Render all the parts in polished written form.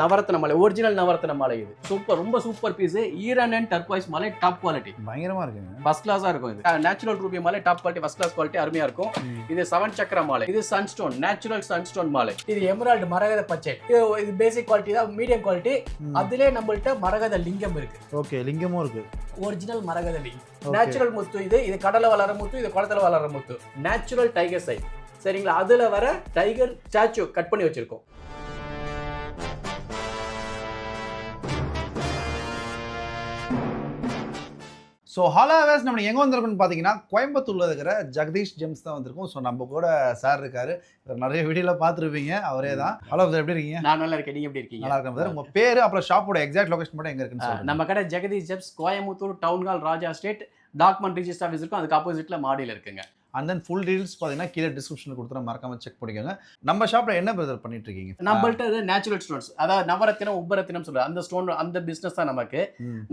நவரத்ன மாலை, ஒரிஜினல் நவரத்ன மாலை. இது சூப்பர், ரொம்ப super piece. Iran and turquoise மாலை, டாப் குவாலிட்டி, பயங்கரமா இருக்குங்க. ஃபர்ஸ்ட் கிளாஸா இருக்கும். இது நேச்சுரல் ரூபி மாலை, top quality, first class quality, அருமையா இருக்கும். இது 7 சக்கர மாலை. இது சன்ஸ்டோன், நேச்சுரல் சன்ஸ்டோன் மாலை. இது எமரால்டு மரகத பச்சை. இது பேசிக் குவாலிட்டி தான், மீடியம் குவாலிட்டி. அதிலே நம்மள்ட்ட மரகத லிங்கம் இருக்கு. ஓகே, லிங்கமும் இருக்கு. ஒரிஜினல் மரகத லிங்கம், நேச்சுரல் முத்து. இது கடலை வளர முத்து, இது குளத்துல வளர முத்து. நேச்சுரல் டைகர் சை, சரிங்களா? அதுல வர டைகர் ஸ்டாச்சு கட் பண்ணி வச்சிருக்கோம். ஸோ ஹாலாவேஸ் நம்ம எங்கே வந்திருக்கோம்னு பார்த்தீங்கன்னா கோயம்புத்தூரில் இருக்கிற ஜெகதீஷ் ஜெம்ஸ் தான் வந்திருக்கோம். ஸோ நம்ம கூட சார் இருக்காரு, நிறைய வீடியோவில் பார்த்துருப்பீங்க, அவரே தான். ஹலோ சார், எப்படி இருக்கீங்க? நான் நல்லா இருக்கேன், நீங்க எப்படி இருக்கீங்க? நல்லா இருக்கேன் சார். உங்கள் பேர் அப்புறம் ஷாப்போட எக்ஸாக்ட் லொகேஷன் மட்டும் எங்கே இருக்குன்னு சொல்லுங்கள். நம்ம கடை Jagadish gems, Coimbatore town hall, Raja street, document register office இருக்கும், அதுக்கு ஆப்போசிட்ல மாடியில் இருக்குங்க. அண்ட் தென் ஃபுல் டீல்ஸ் பார்த்தீங்கன்னா கீழே டிஸ்கிரிப்ஷனில் கொடுத்துட்டு மறக்காம செக் பண்ணிக்கோங்க. நம்ம ஷாப்பில் என்ன பிரதர் பண்ணிட்டு இருக்கீங்க? நம்மள்ட்ட நேச்சுரல் ஸ்டோன்ஸ், அதாவது நவரத்தினம் உபரத்தினம் சொல்ற அந்த ஸ்டோன், அந்த பிசினஸ் தான் நமக்கு.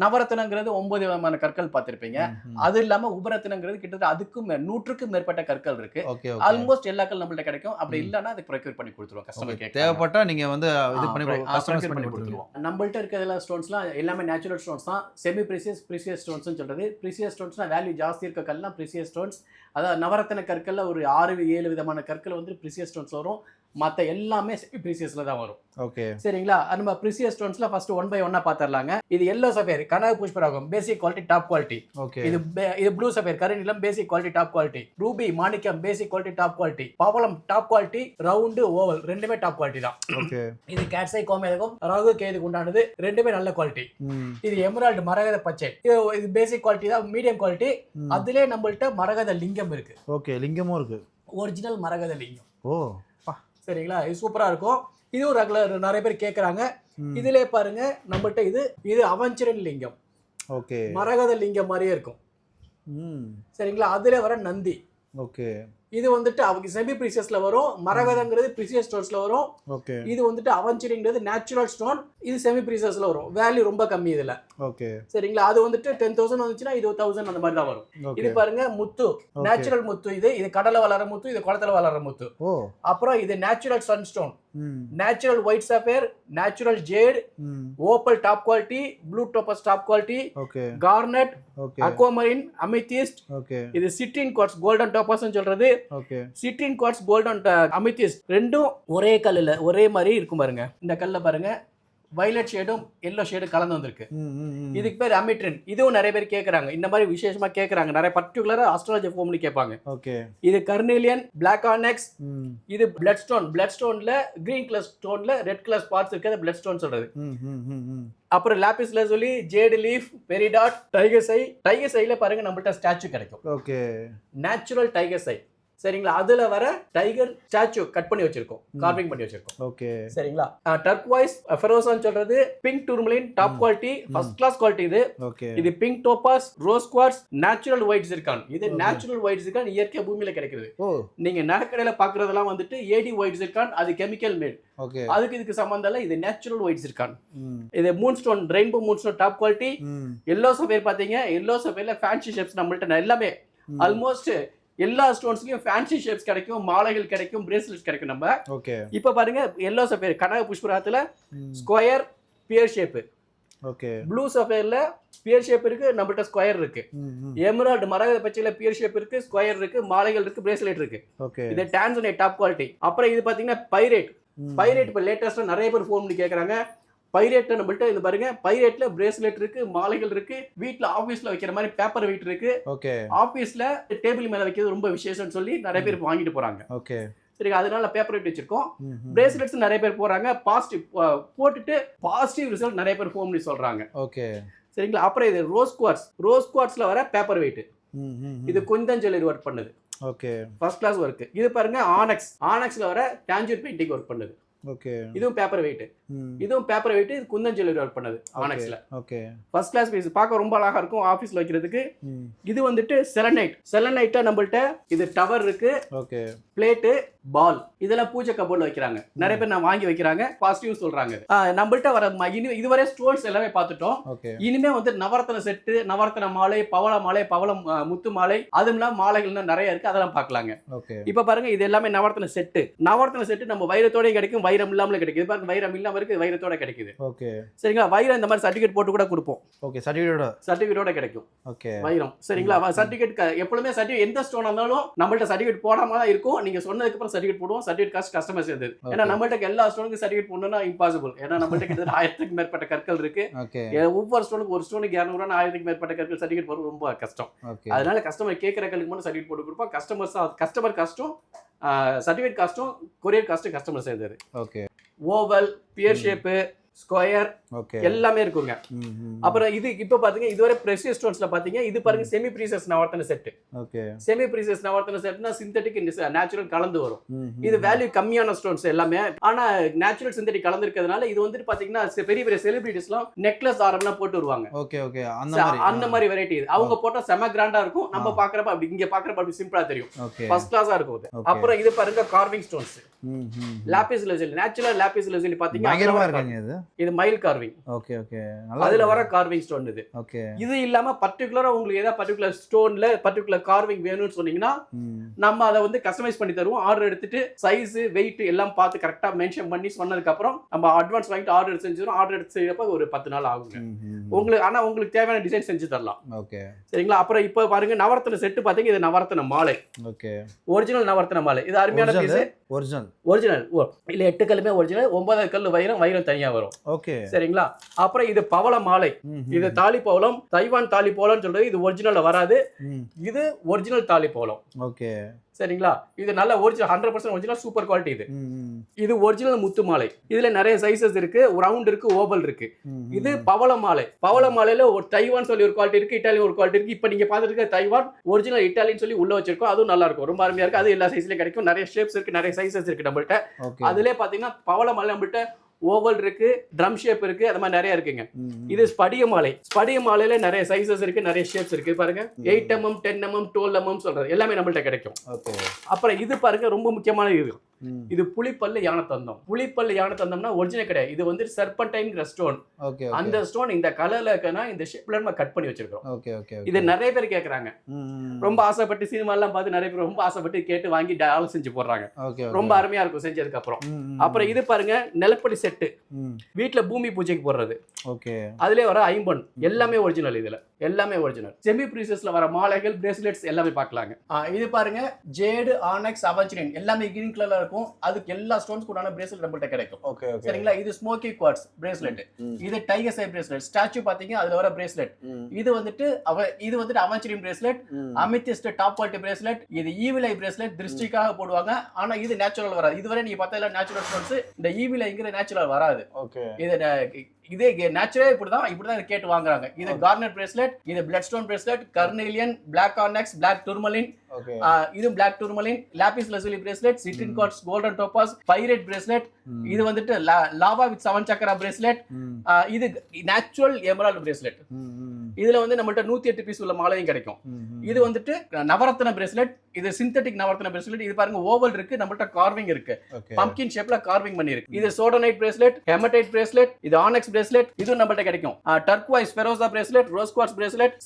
நவரத்தினங்கிறது 9 விதமான கற்கள் பார்த்திருப்பீங்க. அது இல்லாம உபரத்தினங்கிறது கிட்டத்தட்ட அதுக்கும் 100க்கும் மேற்பட்ட கற்கள் இருக்கு. ஆல்மோஸ்ட் எல்லா கல் நம்மள்ட்ட கிடைக்கும். அப்படி இல்லைன்னா அதுக்கு ப்ரொக்யூர் பண்ணி கொடுத்துருவோம். கஸ்டமர் தேவைப்பட்டா நீங்க வந்து இது பண்ணி கஸ்டமைஸ் பண்ணி கொடுத்துருவோம். நம்மள்ட்ட இருக்கிற ஸ்டோன்ஸ்லாம் எல்லாமே நேச்சுரல் ஸ்டோன்ஸ் தான். செமி ப்ரீசியஸ், ப்ரீசியஸ் ஸ்டோன்ஸ் சொல்றது. ப்ரீசியஸ் ஸ்டோன்ஸ்னா வேல்யூ ஜாஸ்தி இருக்க கல்லாம் ப்ரீசியஸ் ஸ்டோன்ஸ். அதாவது நவரத்தின கற்கள்ல ஒரு 6-7 விதமான கற்கள் வந்து ப்ரீசியஸ் ஸ்டோன்ஸ் வரும். மற்ற எல்லாமே செமி ப்ரீசியஸ்ல தான் வரும். ஓகே, சரிங்களா? நம்ம ப்ரீசியஸ் ஸ்டோன்ஸ்ல ஃபர்ஸ்ட் 1 by 1 பாத்துறலாங்க. இது எல்லோ சஃபேர், கனக புஷ்பராகம், பேசிக் குவாலிட்டி, டாப் குவாலிட்டி. ஓகே. இது ப்ளூ சஃபேர், கருநீலம், பேசிக் குவாலிட்டி, டாப் குவாலிட்டி. ரூபி, மாணிக்கம், பேசிக் குவாலிட்டி, டாப் குவாலிட்டி. பவளம், டாப் குவாலிட்டி. ரவுண்டு, ஓவல் ரெண்டுமே டாப் குவாலிட்டி தான். ஓகே. இது கேட்ஸை, கோமேதகம், ராகு கேதுக்கு உண்டானது, ரெண்டுமே நல்ல குவாலிட்டி. இது எமரால்டு மரகத பச்சை. இது பேசிக் குவாலிட்டி தான், மீடியம் குவாலிட்டி. அதிலே நம்மள்ட்ட மரகத லிங்கம் இருக்கு. ஓகே, லிங்கமும் இருக்கு. ஒரிஜினல் மரகத லிங்கம். ஓ, சரிங்களா? இது சூப்பரா இருக்கும். இதுவும் ரெகுலர் நிறைய பேர் கேட்குறாங்க. இதுல பாருங்க நம்மள்ட்ட இது அவஞ்சரன் லிங்கம். ஓகே, மரகத லிங்கம் மாதிரியே இருக்கும். சரிங்களா? அதுல வர நந்தி. ஓகே. இது வந்துட்டு அவங்க செமி ப்ரீசியஸ்ல வரும். மரகதங்கிறது ப்ரீசியஸ் ஸ்டோன்ஸ்ல வரும். ஓகே. இது வந்துட்டு அவஞ்சரிங்கிறது நேச்சுரல் ஸ்டோன். இது செமி ப்ரீசியஸ்ல வரும். வேல்யூ ரொம்ப கம்மி இதுல. ஓகே, சரிங்களா? அது வந்துட்டு 10,000 வந்துச்சுன்னா இது 1,000 அந்த மாதிரி தான் வரும். இது பாருங்க முத்து, நேச்சுரல் முத்து. இது கடலை வளர முத்து, இது குளத்துல வளர முத்து. அப்புறம் இது natural sunstone, natural white sapphire, natural jade, opal top quality, blue topaz top quality, garnet, aquamarine, amethyst. இது சிட்ரின் குவார்ட்ஸ், கோல்டன் டோபஸ் சொல்றது. சிட்ரின் குவார்ட்ஸ், கோல்டன் அமித்திஸ்ட் ரெண்டும் ஒரே கல்லுல ஒரே மாதிரி இருக்கும் பாருங்க. இந்த கல்ல பாருங்க, வயலட் ஷேடும் எல்லோ ஷேடும் கலந்து வந்திருக்கு. இதுக்கு பேர் அமிட்ரின். இதுவும் நிறைய பேர் கேட்கறாங்க, இந்த மாதிரி விசேஷமா கேட்கறாங்க. நிறைய பர்டிகுலரா அஸ்ட்ராலஜி ஃபார்ம்ல கேட்பாங்க. ஓகே. இது கர்னேலியன், பிளாக் ஆனெக்ஸ். இது பிளட் ஸ்டோன். பிளட் ஸ்டோன்ல கிரீன் கலர் ஸ்டோன்ல ரெட் கலர் ஸ்பாட்ஸ் இருக்கு, பிளட் ஸ்டோன் சொல்றது. அப்புறம் lapis lazuli, jade leaf, peridot, tiger eye. Tiger சைல பாருங்க நம்மள்ட்ட ஸ்டாச்சு கிடைக்கும். Okay, natural tiger eye. சரிங்களா? அதுல வர டைகர் ஸ்டாச்சு கட் பண்ணி வச்சிருக்கோம், கார்விங் பண்ணி வச்சிருக்கோம். ஓகே, சரிங்களா? டர்க்வைஸ், ஃபெரோசான் சொல்றது. Pink tourmaline, top quality, first class quality. இது ஓகே. இது pink topaz, rose quartz, natural white zircon. இது நேச்சுரல் ஒயிட் ஜிர்கான் இயற்கை பூமியில கிடைக்குது. நீங்க நகைக்கடையில பாக்குறதெல்லாம் வந்துட்டு ஏடி ஒயிட் ஜிர்கான், அது கெமிக்கல் மேட். ஓகே, அதுக்கு இதுக்கு சம்பந்தம் இல்ல. இது நேச்சுரல் ஒயிட் ஜிர்கான். இது moonstone, rainbow moonstone, top quality. Yellow sapphire பாத்தீங்க, எல்லோ சஃபேர்ல ஃபேன்சி ஷேப்ஸ் நம்மள்ட்ட எல்லாமே ஆல்மோஸ்ட் எல்லா ஸ்டோன்ஸ்லயும் ஃபேன்சி ஷேப்ஸ் கிடைக்கும், மாலைகள் கிடைக்கும், பிரேஸ்லெட்ஸ் கிடைக்கும். நம்ம ஓகே. இப்போ பாருங்க, எல்லோ சஃபேர் கனக புஷ்பராகத்துல square pear shape. Okay. Blue சஃபேர்ல பியர் ஷேப் இருக்கு, நம்மள்ட்ட ஸ்கொயர் இருக்கு. எமரால்டு மரகத பச்சையில பியர் ஷேப் இருக்கு, ஸ்கொயர் இருக்கு, மாலைகள் இருக்கு, பிரேஸ்லெட் இருக்கு. ஓகே. இது டான்சனைட் டாப் குவாலிட்டி. அப்புறம் இது பாத்தீங்கன்னா பைரேட். பைரேட் இப்போ லேட்டஸ்டா நிறைய பேர் ஃபோன் பண்ணி கேக்குறாங்க. பைரேட் நம்மள்ட்ட இது பாருங்க, பைரேட்ல பிரேஸ்லெட் இருக்கு, மாலைகள் இருக்கு. வீட்ல ஆபீஸ்ல வைக்கிற மாதிரி பேப்பர் வெயிட் இருக்கு. ஓகே. ஆபீஸ்ல டேபிள் மேல வைக்கிறது ரொம்ப விசேஷம்னு சொல்லி நிறைய பேர் வாங்கிட்டு போறாங்க. ஓகே, சரி. அதனால பேப்பர் வெயிட் வச்சிருக்கோம். பிரேஸ்லெட்ஸ் நிறைய பேர் போறாங்க, பாசிட்டிவ் போட்டுட்டு பாசிட்டிவ் ரிசல்ட் நிறைய பேர் ஃபோன் பண்ணி சொல்றாங்க. ஓகே, சரிங்களா? அப்புறம் இது ரோஸ் குவார்ட்ஸ். ரோஸ் குவார்ட்ஸ்ல வர பேப்பர் வெயிட். இது கொஞ்சம் ஜுவல்லரி ஒர்க் பண்ணுது. Okay, first class work. இது பாருங்க ஆனக்ஸ். ஆனக்ஸ்ல வர டாஞ்சூர் பெயிண்டிங் ஒர்க் பண்ணுது. ஓகே, இதுவும் பேப்பர் வெயிட். இதுவும் பேப்பர் வெயிட். இது குந்தன் ஜுவல்லரி ஒர்க் பண்ணது ஆனக்ஸ்ல. Okay, first class piece. பார்க்க ரொம்ப அழகா இருக்கும் ஆபீஸ்ல வைக்கிறதுக்கு. இது வந்துட்டு செலனைட். செலனைட்டா நம்மள்ட்ட இது டவர் இருக்கு. ஓகே, பிளேட், பால், இதெல்லாம் பூஜை கபோர்ட்ல வைக்கிறாங்க. நிறைய பேர் நான் வாங்கி வைக்கிறாங்க, பாசிட்டிவ் சொல்றாங்க. நம்மள்ட்ட வர இதுவரை ஸ்டோன்ஸ் எல்லாமே பார்த்துட்டோம். இனிமே வந்து நவரத்ன செட்டு, நவரத்ன மாலை, பவள மாலை, பவளம் முத்து மாலை, அதுவும் இல்லாம மாலைகள் நிறைய இருக்கு, அதெல்லாம் பார்க்கலாங்க. இப்ப பாருங்க, இது எல்லாமே நவரத்ன செட்டு. நவரத்ன செட்டு நம்ம வைரத்தோடய கிடைக்கும், வைரம் இல்லாமல கிடைக்கும். இது பாருங்க, வைரம் இல்லாம வரைக்கும் வைரத்தோட கிடைக்குது. ஓகே சரிங்களா? வைரம் இந்த மாதிரி சர்டிஃபிகேட் போட்டு கூட கொடுப்போம். ஓகே சர்டிஃபிகேட்டோட கிடைக்கும். ஓகே வைரம். சரிங்களா? சர்டிஃபிகேட் எப்பவுமே சர்டிஃபிகேட் எந்த ஸ்டோன் இருந்தாலும் நம்மள்ட்ட சர்டிஃபிகேட் போடாம தான் இருக்கும். நீங்க சொன்னதுக்கு அப்புறம் சர்டிஃபிகேட் போடுவோம். சர்டிஃபிகேட் காஸ்ட் கஸ்டமர் சேர்ந்தது. ஏன்னா நம்மள்ட்ட எல்லா ஸ்டோனுக்கு சர்டிஃபிகேட் போடணும்னா இம்பாசிபிள். ஏன்னா நம்மள்ட்ட கிட்டத்தட்ட 1000க்கு மேற்பட்ட கற்கள் இருக்கு. ஒவ்வொரு ஸ்டோனுக்கு ஒரு ஸ்டோனுக்கு 200 ரூபா 1000க்கு மேற்பட்ட கற்கள் சர்டிஃபிகேட் போடுறது ரொம்ப கஷ்டம். அதனால கஸ்டமர் கேட்கற கல்லுக்கு மட்டும் சர்டிஃபிகேட் போட்டு கொடுப்போம். கஸ்டமர் காஸ்ட்டும் சர்டிஃபிகேட் காஸ்ட்டும் கொரியர் காஸ்ட்டும் கஸ்டமர் சேர்ந்தது. Okay oval, pier shape, square எல்லாமே இருக்குங்க. அப்புறம் இது இப்ப பாத்தீங்க இதுவரை பிரஷியஸ் ஸ்டோன்ஸ்ல பாத்தீங்க இது பாருங்க செமி ப்ரீசியஸ் நவரத்ன செட். ஓகே செமி ப்ரீசியஸ் நவரத்ன செட்னா சிந்தெடிக் நேச்சுரல் கலந்து வரும். இது வேல்யூ கம்மியான ஸ்டோன்ஸ் எல்லாமே. ஆனா நேச்சுரல் சிந்தெடிக் கலந்து இருக்கிறதுனால இது வந்துட்டு பாத்தீங்கன்னா பெரிய பெரிய செலிபிரிட்டிஸ்லாம் நெக்லஸ் ஆரம்லாம் போட்டு வருவாங்க. ஓகே ஓகே அந்த மாதிரி வெரைட்டி இது. அவங்க போட்டா செம கிராண்டா இருக்கும். நம்ம பாக்குறப்ப அப்படி இங்க பாக்குறப்ப அப்படி சிம்பிளா தெரியும். ஃபர்ஸ்ட் கிளாஸா இருக்கும். அப்புறம் இது பாருங்க carving stones. Lapis lazuli natural lapis lazuli பாத்தீங்கன்னா இது மைல் கார்விங். ஓகே ஓகே அதுல வர கார்விங் ஸ்டோன் இது. ஓகே இது இல்லாம பர்టిక్యులரா உங்களுக்கு ஏதாவது பர்టిక్యులர் ஸ்டோன்ல பர்టిక్యులர் கார்விங் வேணும்னு சொன்னீங்கன்னா நம்ம அதை வந்து கஸ்டமைஸ் பண்ணி தருவோம். ஆர்டர் எடுத்துட்டு சைஸ் வெயிட் எல்லாம் பார்த்து கரெக்டா மென்ஷன் பண்ணி சொன்னதுக்கு அப்புறம் நம்ம அட்வான்ஸ் வாங்கிட்டு ஆர்டர் எடுத்து செஞ்சிரும். ஆர்டர் எடுத்து செய்யறப்ப ஒரு 10 நாள் ஆகுங்க உங்களுக்கு. ஆனா உங்களுக்கு தேவையான டிசைன் செஞ்சு தரலாம். ஓகே சரிங்களா? அப்புறம் இப்ப பாருங்க நவரத்ன செட் பாத்தீங்க. இது நவரத்ன மாலை. ஓகே ஒரிஜினல் நவரத்ன மாலை. இது அருமையான பீஸ். ஒரிஜினல் இல்ல 8 கல்லுமே ஒரிஜினல். 9 கல்லு வைரம் தனியா வரும். ஓகே சரிங்களா? அப்புறம் இது பவள மாலை. இது தாலி பவளம், தைவான் தாலி பவளம்னு சொல்றது. இது ஒரிஜினல்ல வராது. இது ஒரிஜினல் தாலி பவளம். ஓகே சரிங்களா? இது நல்ல ஒரிஜினல் 100% ஒரிஜினல் சூப்பர் குவாலிட்டி. இது ஒரிஜினல் முத்து மாலை. இதுல நிறைய சைஸஸ் இருக்கு. ரவுண்ட் இருக்கு, ஓவல் இருக்கு. இது பவள மாலை. பவள மாலையில ஒரு தைவான் சொல்லி ஒரு குவாலிட்டி இருக்கு, இட்டாலியன் ஒரு குவாலிட்டி இருக்கு. இப்ப நீங்க பாத்துட்டு இருக்க தைவான் ஒரிஜினல் இட்டாலியன் சொல்லி உள்ள வச்சிருக்கோம். அதுவும் நல்லா இருக்கும், ரொம்ப அருமையா இருக்கு. அது எல்லா சைஸ்லயும் கிடைக்கும். நிறைய ஷேப்ஸ் இருக்கு, நிறைய சைஸஸ் இருக்கு நம்மள்ட்ட. அதுல பாத்தீங்கன்னா பவள மாலை நம்மள்ட்ட ஓவல் இருக்கு, ட்ரம் ஷேப் இருக்கு, அது மாதிரி நிறைய இருக்குங்க. இது ஸ்படிக மாலை. ஸ்படிக மாலையில நிறைய சைஸஸ் இருக்கு, நிறைய ஷேப்ஸ் இருக்கு. பாருங்க 8 mm 10 mm 12 mm சொல்றது எல்லாமே நம்மள்ட்ட கிடைக்கும். அப்புறம் இது பாருங்க ரொம்ப முக்கியமான இது. இது புலிப்பல்லு யானை தந்தம். புலிப்பல்லு யானை தந்தம்னா ஒரிஜினல் கிடையாது. இது வந்து சர்பன்டைன் ஸ்டோன். அந்த ஸ்டோன் இந்த கலர்ல இருக்கனா இந்த ஷேப்ல நம்ம கட் பண்ணி வச்சிருக்கோம். இது நிறைய பேர் கேக்குறாங்க. ரொம்ப ஆசைப்பட்டு சினிமா எல்லாம் பார்த்து நிறைய பேர் ரொம்ப ஆசைப்பட்டு கேட்டு வாங்கி டாலர் செஞ்சு போடுறாங்க. ரொம்ப அருமையா இருக்கும் செஞ்சதுக்கு அப்புறம். அப்புறம் இது பாருங்க நிலப்படி செட்டு. வீட்டுல பூமி பூஜைக்கு போடுறது. அதுலயே வர ஐம்பொன் எல்லாமே ஒரிஜினல். இதுல எல்லாமே ஒரிஜினல். செமி ப்ரீசியஸ்ல வர மாலைகள், பிரேஸ்லெட்ஸ் எல்லாமே பார்க்கலாங்க. இது பாருங்க ஜேடு, ஆனெக்ஸ், அவென்ச்சரின் எல்லாமே கிரீன் கலர்ல இருக்கும். அதுக்கு எல்லா ஸ்டோன்ஸ் கூடான பிரேஸ்லெட் நம்மள்ட்ட கிடைக்கும். சரிங்களா? இது ஸ்மோக்கி குவார்ட்ஸ் பிரேஸ்லெட். இது டைகர் சை பிரேஸ்லெட். ஸ்டாச்சு பாத்தீங்க அதுல வர பிரேஸ்லெட். இது வந்துட்டு aventurine bracelet. Amethyst top quality bracelet. இது ஈவில் ஐ பிரேஸ்லெட் திருஷ்டிக்காக போடுவாங்க. ஆனா இது நேச்சுரல் வராது. இதுவரை நீங்க பார்த்ததுல நேச்சுரல் ஸ்டோன்ஸ். இந்த ஈவில் ஐங்கிற நேச்சுரல் வராது. இதே நேச்சுரல் இப்படிதான் கேட்டு வாங்குறாங்க. இது கார்னெட் பிரேஸ்லெட். இது blood stone bracelet. Carnelian, black onyx, black tourmaline. இது black tourmaline, lapis lazuli bracelet, citrine quartz, golden topaz, pyrite bracelet. இது வந்துட்டு லாவா வித் 7 சக்கரா பிரேஸ்லெட். இது நேச்சுரல் எமரால்ட் பிரேஸ்லெட். இதுல வந்து நம்மள்ட்ட 108 பீஸ் உள்ள மாலையும் கிடைக்கும். இது வந்துட்டு நவரத்ன பிரேஸ்லெட். இது சிந்தெடிக் நவரத்ன பிரேஸ்லெட். இது பாருங்க ஓவல் இருக்கு, நம்மள்ட்ட கார்விங் இருக்கு. பம்ப்கின் ஷேப்ல கார்விங் பண்ணிருக்கு. இது சோடனைட் பிரேஸ்லெட், ஹெமடைட் பிரேஸ்லெட். இது ஆனெக்ஸ் பிரேஸ்லெட். இது நம்மள்ட்ட கிடைக்கும். டர்க்வைஸ் ஃபெரோசா bracelet, rose quartz bracelet,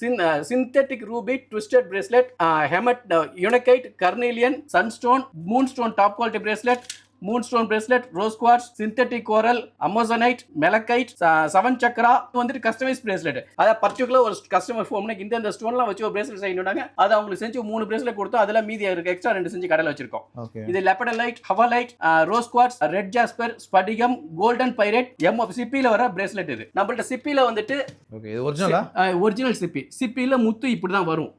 synthetic ruby twisted bracelet, hematite unakite, carnelian, sunstone, moonstone top quality bracelet, moonstone bracelet, rose quartz, synthetic coral, amazonite, malachite, 7 chakra. வந்துட்டு customise bracelet. அதாவது particular ஒரு customer phone பண்ணி இந்த ஸ்டோன்லாம் வச்சு ஒரு பிரேஸ்லெட் செய்யணும்னாங்க. அது அவங்களுக்கு செஞ்சு 3 பிரேஸ்லெட் கொடுத்தோம். அதெல்லாம் மீதி இருக்கு, எக்ஸ்ட்ரா 2 செஞ்சு கடையில் வச்சிருக்கோம். இது lepidolite, howlite, rose quartz, red jasper, ஸ்படிகம், கோல்டன் பைரேட், சிப்பில வர பிரேஸ்லெட். இது நம்மள்ட்ட சிப்பில வந்துட்டு ஒரிஜினல் சிப்பில முத்து இப்படிதான் வரும்.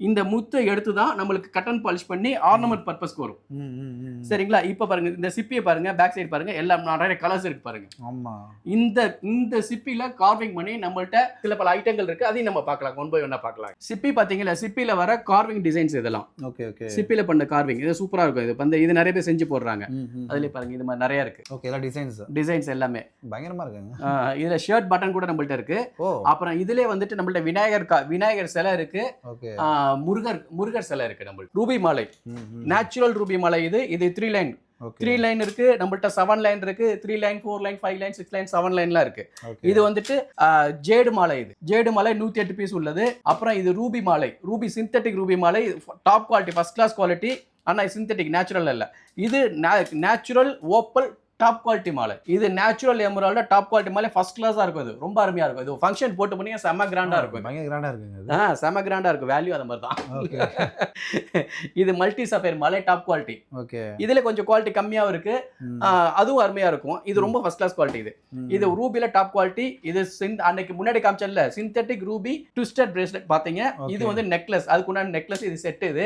இந்த முத்தை எடுத்து தான் நம்மளுக்கு கட்டன் பாலிஷ் பண்ணி ஆர்னமெண்ட் பர்பஸ்க்கு வரும். சரிங்களா? இப்ப பாருங்க இந்த சிப்பியை பாருங்க, பேக் சைடு பாருங்க, எல்லாம் நிறைய கலர்ஸ் இருக்கு பாருங்க. ஆமா, இந்த சிப்பில கார்விங் பண்ணி நம்மள்ட்ட சில பல ஐட்டங்கள் இருக்கு. அதையும் நம்ம பார்க்கலாம், ஒன் பை ஒன்னா பார்க்கலாம். சிப்பி பாத்தீங்களா, சிப்பில வர கார்விங் டிசைன்ஸ் இதெல்லாம். சிப்பில பண்ண கார்விங் இது சூப்பரா இருக்கும். இது நிறைய பேர் செஞ்சு போடுறாங்க. அதுல பாருங்க இது மாதிரி நிறைய இருக்கு. டிசைன்ஸ் எல்லாமே பயங்கரமா இருக்கு. இதுல ஷர்ட் பட்டன் கூட நம்மள்ட்ட இருக்கு. அப்புறம் இதுல வந்துட்டு நம்மள்ட்ட விநாயகர் சிலை இருக்கு, முருகர் சிலை இருக்கு. நம்மள்ட்ட ரூபி மாலை, நேச்சுரல் ரூபி மாலை. இது 3 லைன் இருக்கு நம்மள்ட்ட, 7 லைன் இருக்கு, 3 லைன், 4 லைன், 5 லைன், 6 லைன், 7 லைன்லாம் இருக்கு. இது வந்துட்டு ஜேடு மாலை. இது ஜேடு மாலை 108 பீஸ் உள்ளது. அப்புறம் இது ரூபி மாலை, ரூபி சிந்தெடிக் ரூபி மாலை, top quality, first class quality. ஆனா சிந்தெடிக் நேச்சுரல் இல்ல. இது நேச்சுரல் ஓப்பல் டாப் குவாலிட்டி மாலை. இது நேச்சுரல் எமரால்டு டாப் குவாலிட்டி மாலை, ஃபர்ஸ்ட் கிளாஸா இருக்கும். இது ரொம்ப அருமையா இருக்கும். இது ஃபங்க்ஷன் போட்டு பண்ணி செம கிராண்டா இருக்கும். பயங்கர கிராண்டா இருக்குங்க. செம கிராண்டா இருக்கும். வேல்யூ அந்த மாதிரி தான். இது மல்டி சஃபைர் மாலை, டாப் குவாலிட்டி. ஓகே. இதுல கொஞ்சம் குவாலிட்டி கம்மியாவும் இருக்கு, அதுவும் அருமையா இருக்கும். இது ரொம்ப ஃபர்ஸ்ட் கிளாஸ் குவாலிட்டி. இது ரூபில டாப் குவாலிட்டி. இது அன்னைக்கு முன்னாடி காமிச்சல சிந்தெட்டிக் ரூபி ட்விஸ்டட் பிரேஸ்லெட் பாத்தீங்க. இது வந்து நெக்லஸ், அதுக்குண்டான நெக்லஸ். இது செட். இது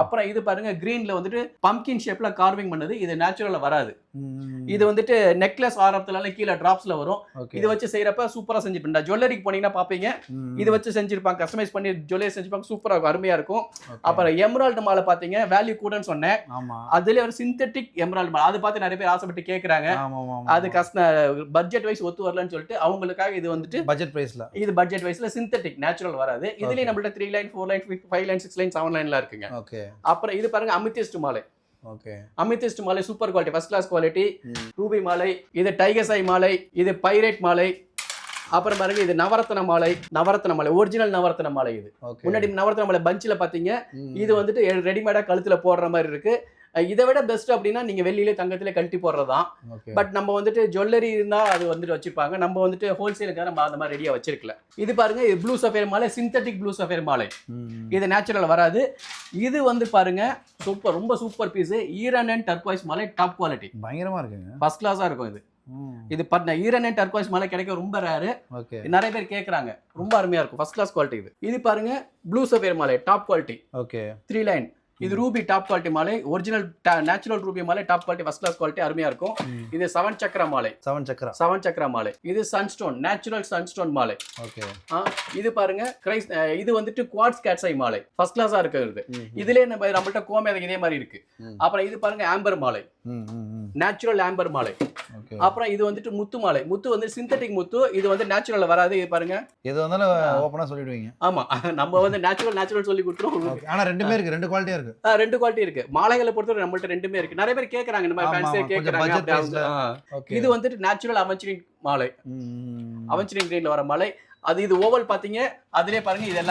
அப்புறம் இது பாருங்க கிரீன்ல வந்துட்டு பம்ப்கின் ஷேப்ல கார்விங் பண்ணது. இது நேச்சுரல்ல வராது. இது வந்துட்டு நெக்லஸ் ஆரத்துல கீழே டிராப்ஸ்ல வரும். இது வச்சு செய்யறப்ப சூப்பரா செஞ்சிருப்பா. ஜுவல்லரிக்கு போனீங்கன்னா பாப்பீங்க, இது வச்சு செஞ்சிருப்பாங்க, கஸ்டமைஸ் பண்ணி ஜுவல்லரி செஞ்சிருப்பாங்க. சூப்பரா இருக்கும், அருமையா இருக்கும். அப்புறம் எமரால்டு மாலை பாத்தீங்க, வேல்யூ கூடன்னு சொன்னேன். அதுல ஒரு சிந்தெட்டிக் எமரால்டு மாலை, அது பார்த்து நிறைய பேர் ஆசைப்பட்டு கேக்குறாங்க. அது பட்ஜெட் வைஸ் ஒத்து வரலன்னு சொல்லிட்டு அவங்களுக்காக இது வந்துட்டு பட்ஜெட் பிரைஸ்ல, இது பட்ஜெட் வைஸ்ல சிந்தெட்டிக் நேச்சுரல் வராது. இதுலயே நம்மள்ட்ட 3 லைன் 4 லைன் 5 லைன் 6 லைன் 7 லைன்ல இருக்குங்க. ஓகே. அப்புறம் இது பாருங்க அமித்திஸ்ட் மாலை. ஓகே. அமித்திஸ்ட் மாலை super quality, first class quality. Ruby மாலை, இது டைகர் ஐ மாலை, இது பைரேட் மாலை. அப்புறம் பாருங்க இது நவரத்ன மாலை. நவரத்ன மாலை ஒரிஜினல் நவரத்ன மாலை. இது முன்னாடி நவரத்ன மாலை பஞ்சில பாத்தீங்க. இது வந்துட்டு ரெடிமேடா கழுத்துல போடுற மாதிரி இருக்கு. இதை விட பெஸ்ட் அப்படின்னா நீங்க வெள்ளியிலே தங்கத்திலே கழட்டி போடுறதுதான். பட் நம்ம வந்துட்டு ஜுவல்லரி இருந்தா அது வந்துட்டு வச்சிருப்பாங்க. நம்ம வந்துட்டு ஹோல்சேலுக்காக நம்ம அந்த மாதிரி ரெடியா வச்சிருக்கல. இது பாருங்க, இது ப்ளூ சஃபேர் மாலை, சிந்தெட்டிக் ப்ளூ சஃபேர் மாலை. இது நேச்சுரல் வராது. இது வந்து பாருங்க சூப்பர், ரொம்ப சூப்பர் பீஸ். ஈரன் அண்ட் டர்குவைஸ் மாலை, டாப் குவாலிட்டி, பயங்கரமா இருக்குங்க, ஃபர்ஸ்ட் கிளாஸா இருக்கும். இது ஈரன் அண்ட் டர்குவைஸ் மாலை கிடைக்க ரொம்ப ரேரு. நிறைய பேர் கேக்குறாங்க, ரொம்ப அருமையா இருக்கும், ஃபர்ஸ்ட் கிளாஸ் குவாலிட்டி. இது பாருங்க ப்ளூ சஃபேர் மாலை, டாப் குவாலிட்டி. ஓகே. 3 லைன். இது ரூபி டாப் குவாலிட்டி மாலை, ஒரிஜினல் நேச்சுரல் ரூபி மாலை, top quality, first class quality, அருமையா இருக்கும். இது 7 சக்கர மாலை. 7 சக்கர மாலை. இது சன்ஸ்டோன், நேச்சுரல் சன்ஸ்டோன் மாலை. ஓகே. இது பாருங்க இது வந்துட்டு குவார்ட்ஸ் கேட்ஸை மாலை, ஃபர்ஸ்ட் கிளாஸா இருக்குது. இதுலயே நம்மள்ட்ட கோமேதம் இதே மாதிரி இருக்கு. அப்புறம் இது பாருங்க ஆம்பர் மாலை, நேச்சுரல் ஆம்பர் மாலை. அப்புறம் இது வந்துட்டு முத்து மாலை. முத்து வந்து சிந்தெட்டிக் முத்து, இது வந்து நேச்சுரல்ல வராது. இது பாருங்க, எது வந்தாலும் ஓபனா சொல்லிடுவீங்க. ஆமா, நம்ம வந்து நேச்சுரல் சொல்லி கொடுத்துறோம். ஆனா ரெண்டுமே இருக்கு, ரெண்டு குவாலிட்டியா இருக்கு. ரெண்டு குவாலிட்டி இருக்கு. மாலைகளை பொறுத்தவரை நம்மள்ட்ட ரெண்டுமே இருக்கு. நிறைய பேர் கேக்குறாங்க, இந்த மாதிரி ஃபேன்சியா கேக்குறாங்க. இது வந்துட்டு நேச்சுரல் அவெஞ்சரிங் மாலை, அவெஞ்சரிங் கிரீன்ல வர மாலை. அது இது ஓவல் பாத்தீங்க, அதுலயே பாருங்க இது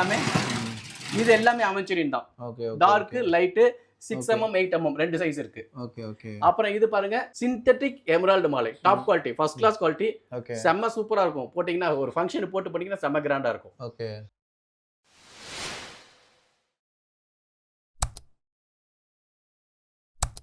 எல்லாமே அவெஞ்சரின் தான். டார்க் லைட் 6 mm 8 mm ரெண்டு சைஸ் இருக்கு. Okay okay. அப்புறம் இது பாருங்க சிந்தெட்டிக் எமரால்டு மாலை, top quality, first class quality. செம்ம சூப்பரா இருக்கும். போட்டீங்கன்னா ஒரு ஃபங்க்ஷன் போட்டு பண்ணீங்கன்னா செம்ம கிராண்டா இருக்கும். ஓகே.